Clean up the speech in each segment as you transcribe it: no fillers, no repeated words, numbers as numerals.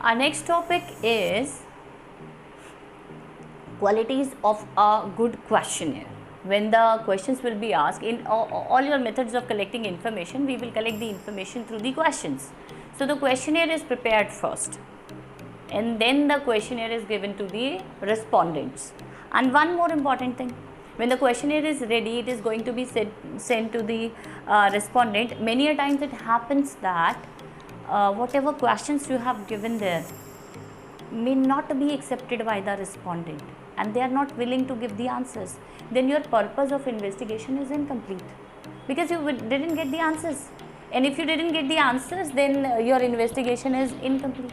Our next topic is qualities of a good questionnaire. When the questions will be asked, in all your methods of collecting information, we will collect the information through the questions. So the questionnaire is prepared first, and then the questionnaire is given to the respondents. And one more important thing, when the questionnaire is ready, it is going to be sent to the respondent. Many a times it happens that whatever questions you have given there may not be accepted by the respondent, and they are not willing to give the answers. Then your purpose of investigation is incomplete, because you didn't get the answers. And if you didn't get the answers, then your investigation is incomplete.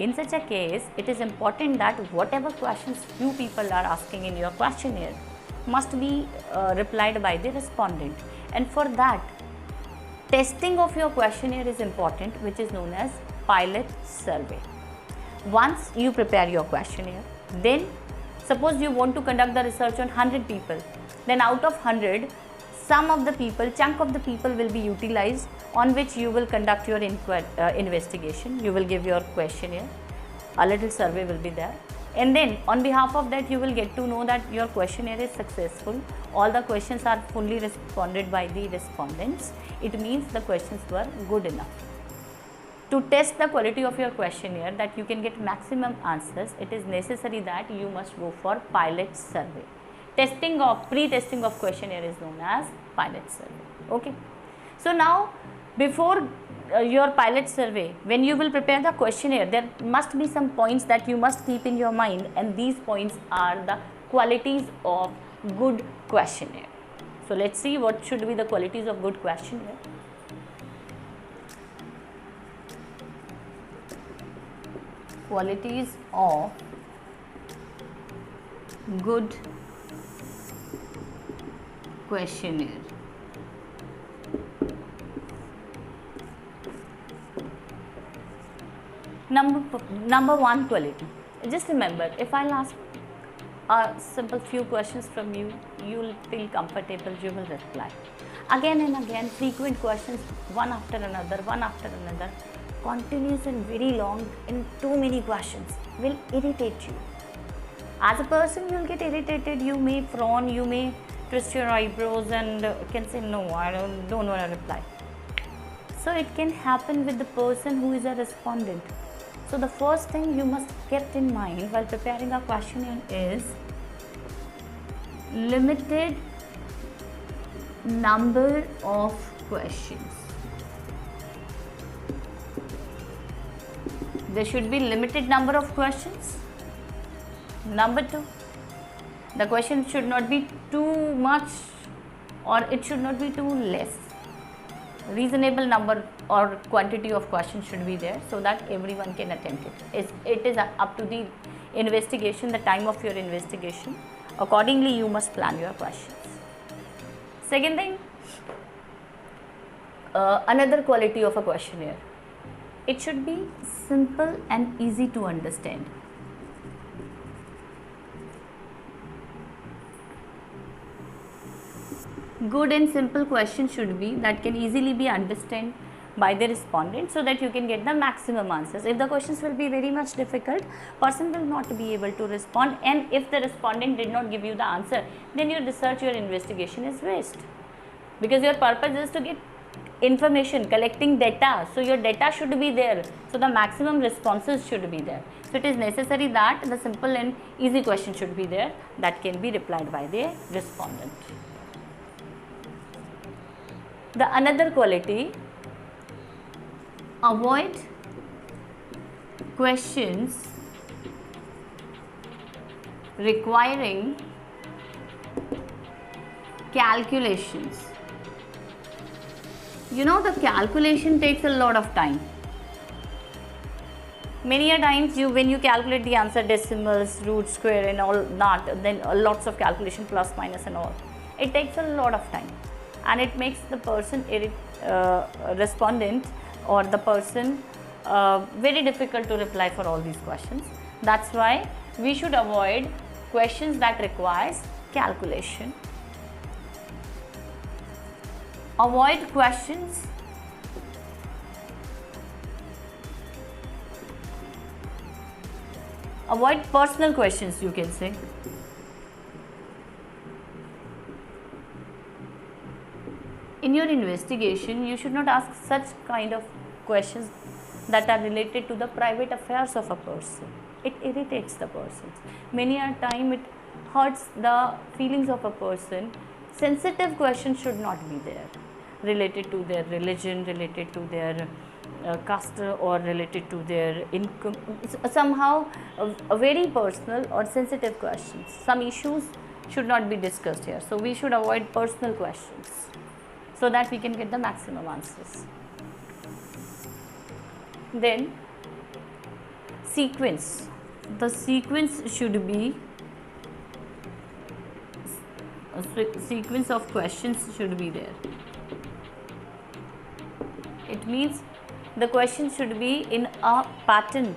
In such a case, it is important that whatever questions you people are asking in your questionnaire must be replied by the respondent. And for that, testing of your questionnaire is important, which is known as pilot survey. Once you prepare your questionnaire, then suppose you want to conduct the research on 100 people, then out of 100, some of the people, chunk of the people will be utilized, on which you will conduct your investigation. You will give your questionnaire, a little survey will be there, and then on behalf of that you will get to know that your questionnaire is successful. All the questions are fully responded by the respondents. It means the questions were good enough. To test the quality of your questionnaire, that you can get maximum answers, it is necessary that you must go for pilot survey. Pre-testing of questionnaire is known as pilot survey. Okay. So now, before your pilot survey, when you will prepare the questionnaire, there must be some points that you must keep in your mind, and these points are the qualities of good questionnaire. So let's see what should be the qualities of good questionnaire. Qualities of good questionnaire. Number one quality. Just remember, if I'll ask a simple few questions from you, you will feel comfortable, you will reply. Again and again, frequent questions, one after another, continuous and very long and too many questions will irritate you. As a person, you will get irritated, you may frown, you may twist your eyebrows and can say, no, I don't want to reply. So it can happen with the person who is a respondent. So the first thing you must keep in mind while preparing a questionnaire is limited number of questions. There should be limited number of questions. Number two, the question should not be too much or it should not be too less. Reasonable number or quantity of questions should be there so that everyone can attempt it. It is up to the investigation, the time of your investigation. Accordingly, you must plan your questions. Second thing, another quality of a questionnaire. It should be simple and easy to understand. Good and simple questions should be that can easily be understood by the respondent so that you can get the maximum answers. If the questions will be very much difficult, person will not be able to respond, and if the respondent did not give you the answer, then your research, your investigation is waste, because your purpose is to get information, collecting data. So your data should be there, so the maximum responses should be there. So it is necessary that the simple and easy question should be there that can be replied by the respondent. The another quality, avoid questions requiring calculations. You know, the calculation takes a lot of time. Many a times when you calculate the answer, decimals, root, square and all that, then lots of calculation, plus, minus and all. It takes a lot of time. And it makes the person, respondent or the person very difficult to reply for all these questions. That's why we should avoid questions that requires calculation. Avoid questions Avoid personal questions, you can say. In your investigation, you should not ask such kind of questions that are related to the private affairs of a person. It irritates the person. Many a time it hurts the feelings of a person. Sensitive questions should not be there, related to their religion, related to their caste, or related to their income. Somehow a very personal or sensitive questions. Some issues should not be discussed here. So we should avoid personal questions so that we can get the maximum answers. Then sequence. The sequence should be, sequence of questions should be there. It means the question should be in a pattern.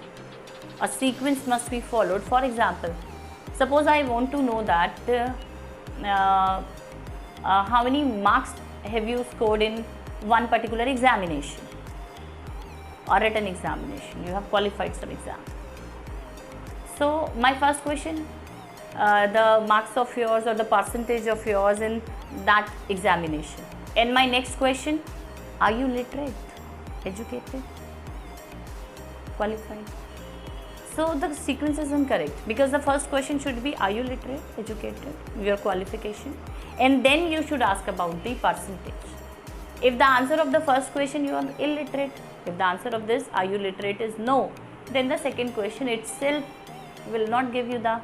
A sequence must be followed. For example, suppose I want to know that how many marks have you scored in one particular examination or written examination. You have qualified some exam. So my first question, the marks of yours or the percentage of yours in that examination. And my next question, are you literate, educated, qualified? So the sequence is incorrect, because the first question should be, are you literate, educated, your qualification, and then you should ask about the percentage. If the answer of the first question, you are illiterate, if the answer of this, are you literate, is no, then the second question itself will not give you the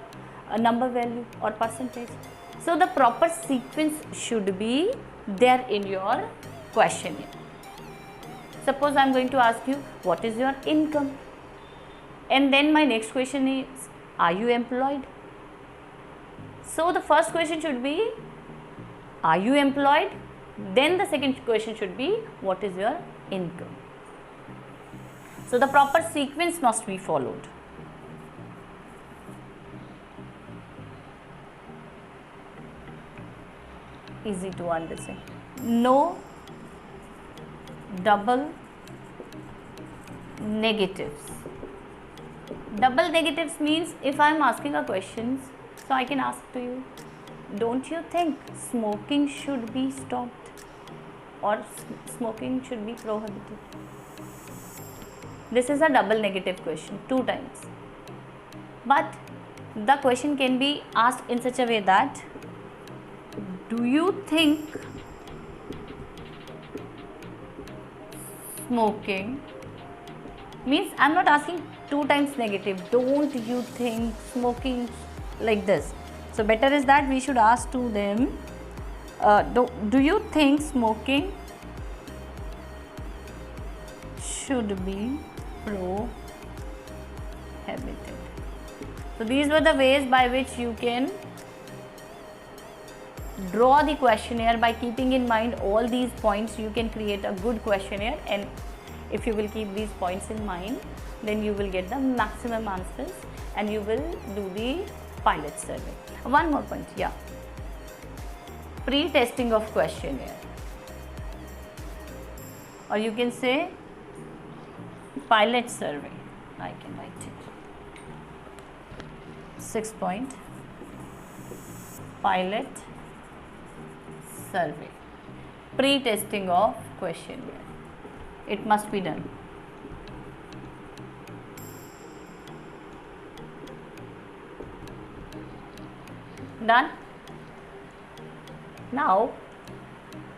number value or percentage. So the proper sequence should be there in your questionnaire. Suppose I am going to ask you, what is your income? And then my next question is, are you employed? So the first question should be, are you employed? Then the second question should be, what is your income? So the proper sequence must be followed. Easy to understand. No double negatives. Double negatives means if I am asking a question, so I can ask to you, don't you think smoking should be stopped or smoking should be prohibited? This is a double negative question, 2 times. But the question can be asked in such a way that, do you think smoking, means I am not asking 2 times negative, don't you think smoking, like this. So better is that we should ask to them, do you think smoking should be prohibited? So these were the ways by which you can draw the questionnaire. By keeping in mind all these points, you can create a good questionnaire, and if you will keep these points in mind, then you will get the maximum answers and you will do the pilot survey. One more point, yeah, pre-testing of questionnaire, or you can say pilot survey. I can write it. 6 point, pilot survey, pre-testing of questionnaire. It must be done. Done. Now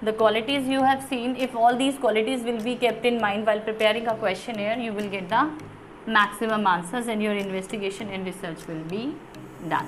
the qualities you have seen, if all these qualities will be kept in mind while preparing a questionnaire, you will get the maximum answers and your investigation and research will be done.